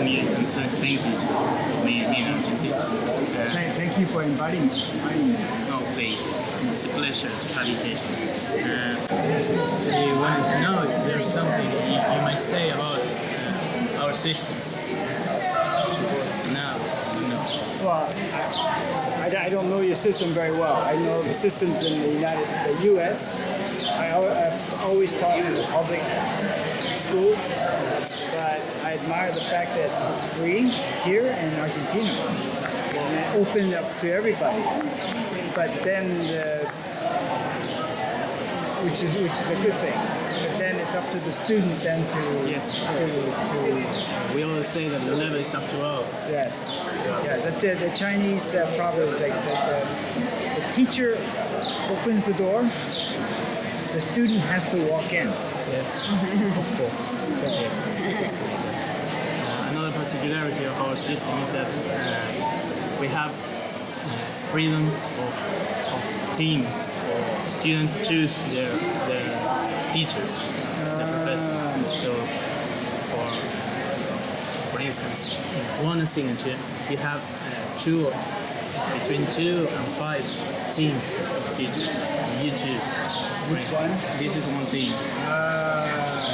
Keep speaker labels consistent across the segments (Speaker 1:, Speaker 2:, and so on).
Speaker 1: you and say thank you for being here in Argentina.
Speaker 2: Thank you for inviting me.
Speaker 1: No, please. It's a pleasure to have you here.
Speaker 3: You wanted to know if there's something you might say about our system towards now.
Speaker 2: Well, I don't know your system very well. I know the systems in the U.S. I've always taught in the public school, but I admire the fact that it's free here in Argentina and it opened up to everybody. But then, which is a good thing. But then it's up to the student then to
Speaker 3: We always say that the level is up to all.
Speaker 2: Yeah. The Chinese proverb is like the teacher opens the door, the student has to walk in.
Speaker 3: Yes.
Speaker 2: So,
Speaker 3: Yes. Another particularity of our system is that we have freedom of team for students to choose their teachers, their professors. So, for instance, one signature, you have between 2 and 5 teams of teachers. You choose.
Speaker 2: which one?
Speaker 3: This is one team.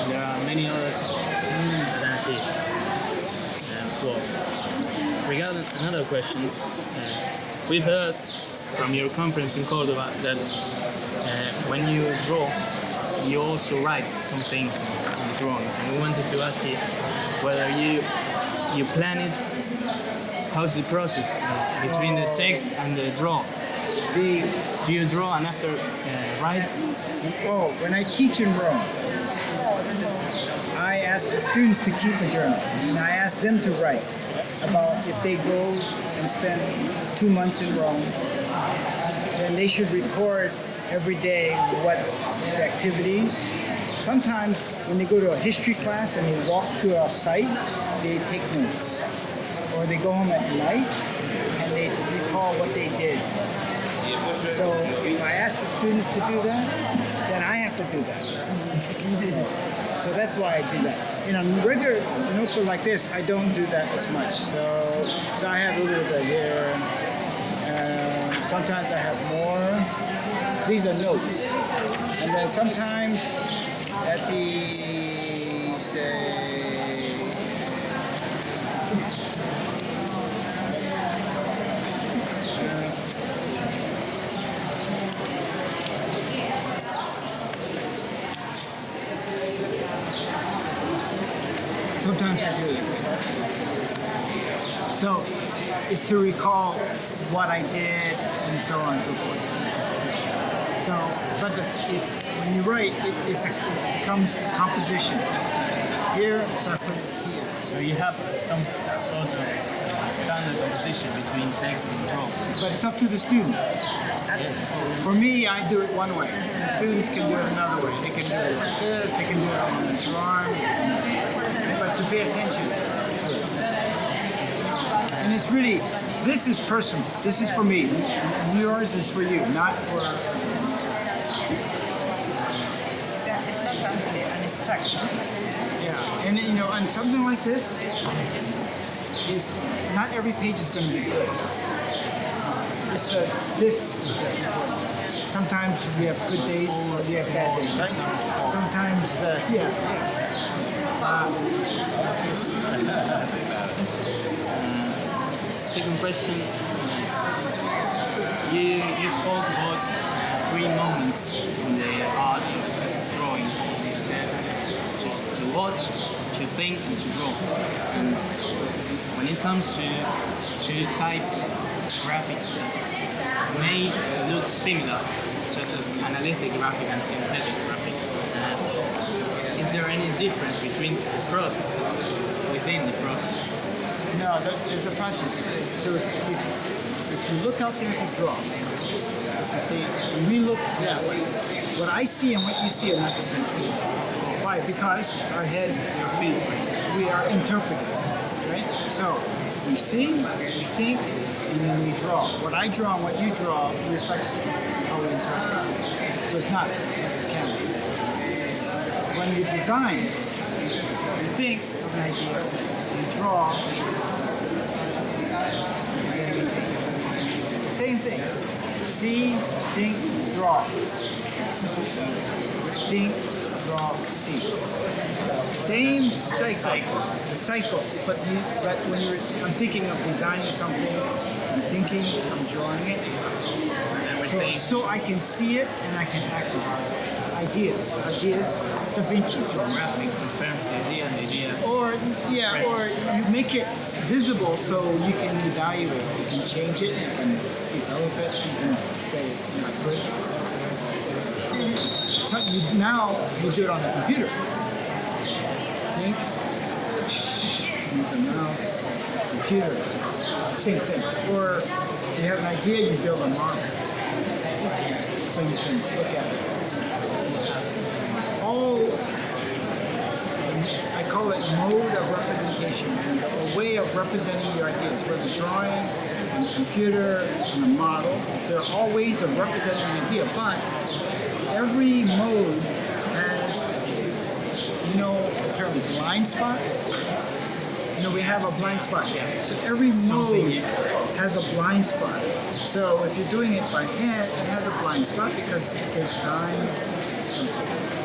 Speaker 3: There are many others than here. Well, regarding another questions, we've heard from your conference in Córdoba that when you draw, you also write some things in the drawings. And we wanted to ask you whether you plan it. How's the process between the text and the draw? Do you draw and after write?
Speaker 2: When I teach in Rome, I ask the students to keep a journal, and I ask them to write about if they go and spend 2 months in Rome, then they should record every day what the activities. Sometimes when they go to a history class and they walk to a site, they take notes. Or they go home at night and they recall what they did. So if I ask the students to do that, then I have to do that. So that's why I do that. In a regular notebook like this, I don't do that as much. So I have a little bit here. Sometimes I have more. These are notes. And then sometimes at the, say, sometimes I do it. So it's to recall what I did and so on and so forth. So, but when you write, it becomes composition. Here, so I put it here.
Speaker 3: So you have some sort of standard composition between text and draw.
Speaker 2: But it's up to the student.
Speaker 3: Yes.
Speaker 2: For me, I do it one way. The students can do it another way. They can do it like this, they can do it on the drawing. But to pay attention. And it's really, this is personal. This is for me. Yours is for you, not for...
Speaker 4: It does have to be an instruction.
Speaker 2: Yeah, and and something like this is, not every page is going to be good. Sometimes we have good days, we have bad days, right? Sometimes,
Speaker 1: Second question. You spoke about 3 moments in the art of drawing. You said to watch, to think, and to draw. And when it comes to 2 types of graphics that may look similar, such as analytic graphic and synthetic graphic, is there any difference between the product within the process?
Speaker 2: No, there's a process. So if you look out there and draw, you see, when we look that way, what I see and what you see are not the same thing. Why? Because our head, our feet, we are interpreting, right? So we see, we think, and then we draw. What I draw and what you draw reflects how we interpret. So it's not like a camera. When you design, you think of an idea, you draw. Same thing. See, think, draw. Think, draw, see. Same cycle. The cycle. But when I'm thinking of designing something, I'm thinking, I'm drawing it. So I can see it and I can act on it. Ideas. Da Vinci.
Speaker 1: Graphic confirms the idea.
Speaker 2: Or you make it visible so you can evaluate it. You can change it, you can develop it, you can say it's not good. So now you do it on the computer. Think, move the mouse, computer, same thing. Or you have an idea, you build a model. So you can look at it. I call it mode of representation, and a way of representing your ideas, whether drawing, on the computer, on a model. There are all ways of representing an idea, but every mode has, the term blind spot? We have a blind spot. So every mode has a blind spot. So if you're doing it by hand, it has a blind spot because it takes time.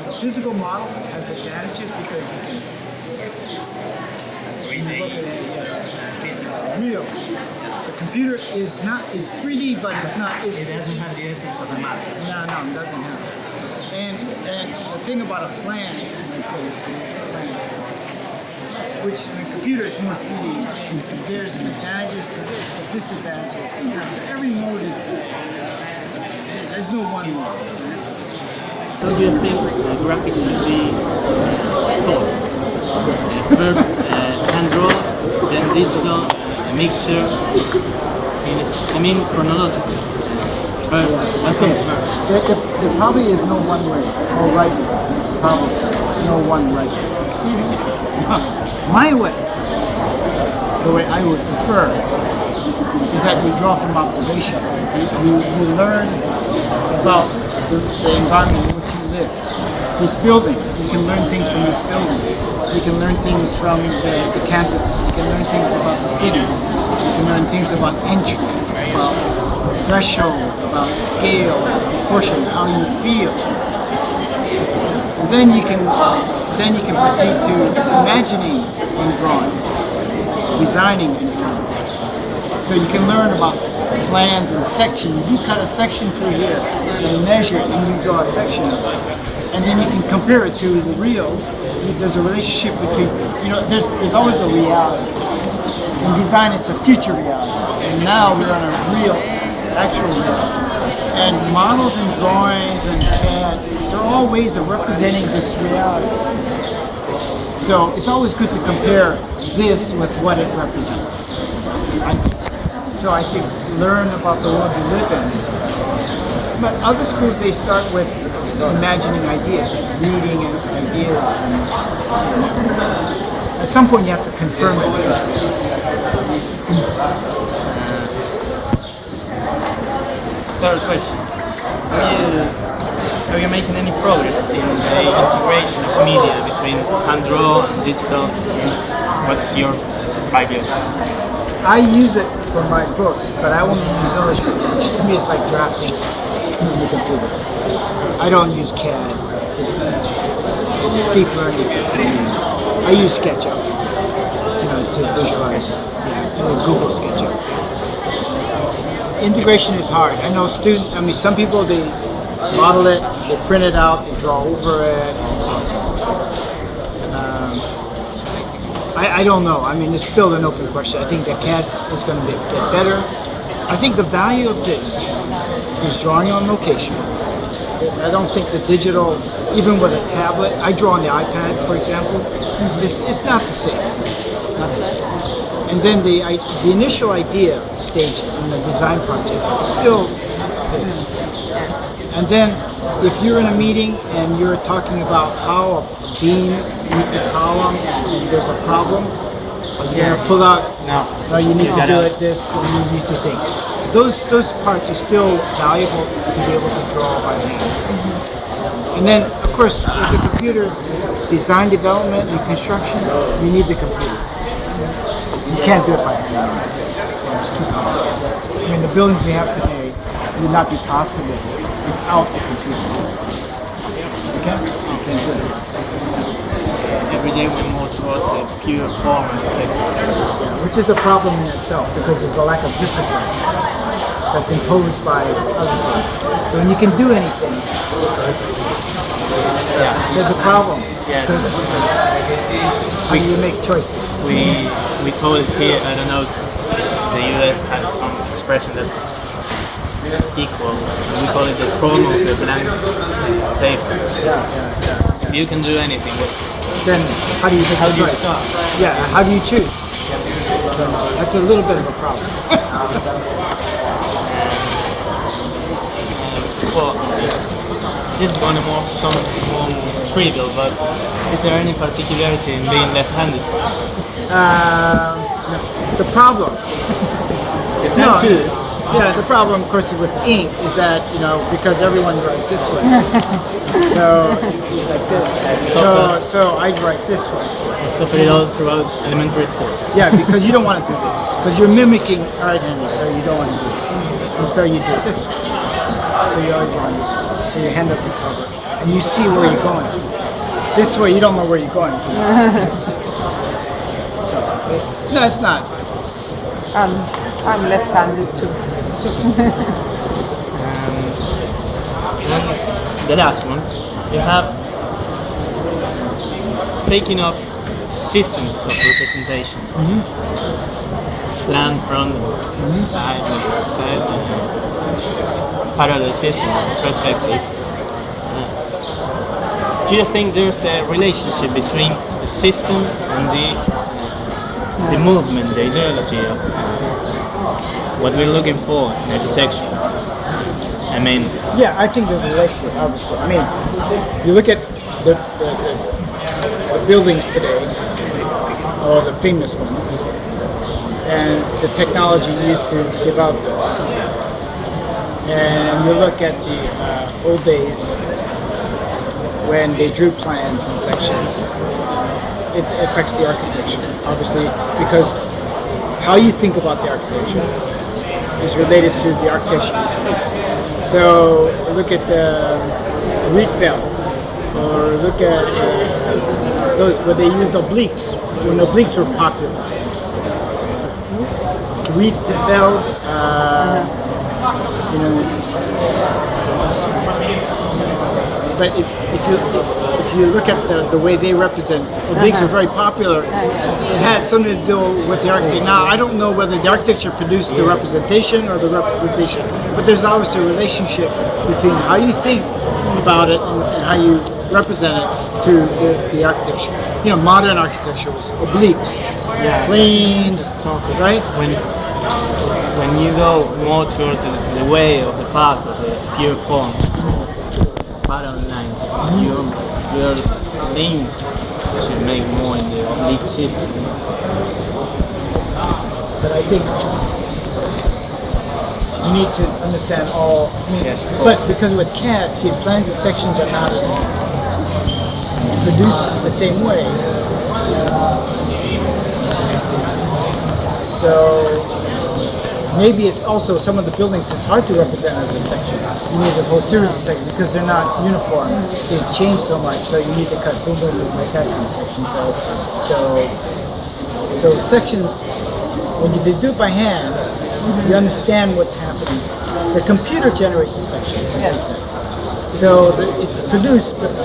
Speaker 2: A physical model has advantages because you can look at it real. The computer is 3D, but it's not.
Speaker 1: It doesn't have the essence of the matter.
Speaker 2: No, it doesn't have it. And the thing about a plan, which in a computer is more 3D, there's advantages to this, disadvantages. So every mode there's no one mode.
Speaker 3: How do you think graphic should be taught? First hand draw, then digital, a mixture. Chronologically. But what comes first?
Speaker 2: There probably is no one way, or right way. Probably no one right way. My way, the way I would prefer, is that we draw from observation. We learn about the environment in which you live. This building, you can learn things from this building. You can learn things from the campus. You can learn things about the city. You can learn things about entry, about threshold, about scale, proportion, how you feel. And then you can proceed to imagining and drawing, designing and drawing. So you can learn about plans and sections. You cut a section through here and measure it, and you draw a section of it. And then you can compare it to the real. There's a relationship between, there's always a reality. In design, it's a future reality. And now we're on a real, actual reality. And models and drawings and CAD, they're all ways of representing this reality. So it's always good to compare this with what it represents. I think learn about the world you live in. But other schools, they start with imagining ideas, reading ideas. At some point you have to confirm it.
Speaker 3: Third question. Are you making any progress in the integration of media between hand draw and digital? What's your idea?
Speaker 2: I use it for my books, but I only use Illustrator, which to me is like drafting on the computer. I don't use CAD. Deep learning. I use SketchUp, to visualize. Google SketchUp. Integration is hard. I know some people, they model it, they print it out, they draw over it. I don't know. It's still an open question. I think that CAD is going to get better. I think the value of this is drawing on location. I don't think the digital, even with a tablet, I draw on the iPad, for example, it's not the same. Not the same. And then the initial idea stage in the design project is still this. And then if you're in a meeting and you're talking about how a beam meets a column and there's a problem, you're going to pull out, no, you need to do it this, and you need to think. Those parts are still valuable to be able to draw by hand. And then, of course, with the computer, design development and construction, you need the computer. You can't do it by hand. It's too complicated. I mean, the buildings we have today would not be possible without the computer. Okay? You can't do it.
Speaker 1: Every day we move towards a pure form architecture.
Speaker 2: Yeah, which is a problem in itself because there's a lack of discipline that's imposed by other people. So when you can do anything, there's a problem.
Speaker 1: Yes.
Speaker 2: How do you make choices?
Speaker 1: We call it here, I don't know, the US has some expression that's equal. We call it the throne of the blank paper.
Speaker 2: Yeah.
Speaker 1: You can do anything.
Speaker 2: Then how do you make
Speaker 1: How
Speaker 2: a
Speaker 1: do you
Speaker 2: choice?
Speaker 1: start?
Speaker 2: Yeah, how do you choose? So that's a little bit of a problem.
Speaker 1: Well, this is one more trivial, but is there any particularity in being left-handed?
Speaker 2: No. The problem.
Speaker 1: Is that true?
Speaker 2: Yeah, the problem, of course, with ink is that, because everyone writes this way. So it's like this. So I'd write this way.
Speaker 1: I suffered it all throughout elementary school.
Speaker 2: Yeah, because you don't want to do this. Because you're mimicking right-handed, so you don't want to do it. And so you do it this way. So you always want this way. So your hand doesn't cover. And you see where you're going. This way, you don't know where you're going. No, it's not.
Speaker 4: I'm left-handed too.
Speaker 1: And the last one, you have, speaking of systems of representation, plan, front, side, parallel system, perspective. Do you think there's a relationship between the system and the movement, the ideology of what we're looking for in architecture? I mean,
Speaker 2: yeah, I think there's a relationship, obviously. I mean, you look at the buildings today, or the famous ones, and the technology used to develop those. And you look at the old days when they drew plans and sections, it affects the architecture, obviously, because how you think about the architecture is related to the architecture. So look at Rietveld, or look at where they used obliques, when obliques were popular. Rietveld, but if you look at the way they represent, obliques are very popular. It had something to do with the architecture. Now, I don't know whether the architecture produced the representation or the representation, but there's obviously a relationship between how you think about it and how you represent it to the architecture. Modern architecture was obliques, planes, right?
Speaker 1: When you go more towards the way of the path of the pure form, parallel lines, your link should make more in the oblique system.
Speaker 2: But I think you need to understand all. But because with CAD, see, plans and sections are not as produced the same way. So maybe it's also some of the buildings it's hard to represent as a section. You need a whole series of sections because they're not uniform. They change so much, so you need to cut boom, boom, boom, like that kind of section. So sections, when you do it by hand, you understand what's happening. The computer generates a section.
Speaker 4: Yes.
Speaker 2: So it's produced, but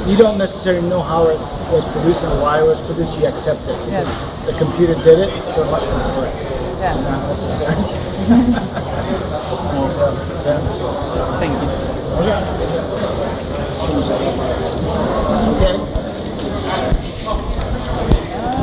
Speaker 2: you don't necessarily know how it was produced and why it was produced. You accept it.
Speaker 4: Yes.
Speaker 2: The computer did it, so it must be correct.
Speaker 4: Yeah.
Speaker 2: Not necessarily.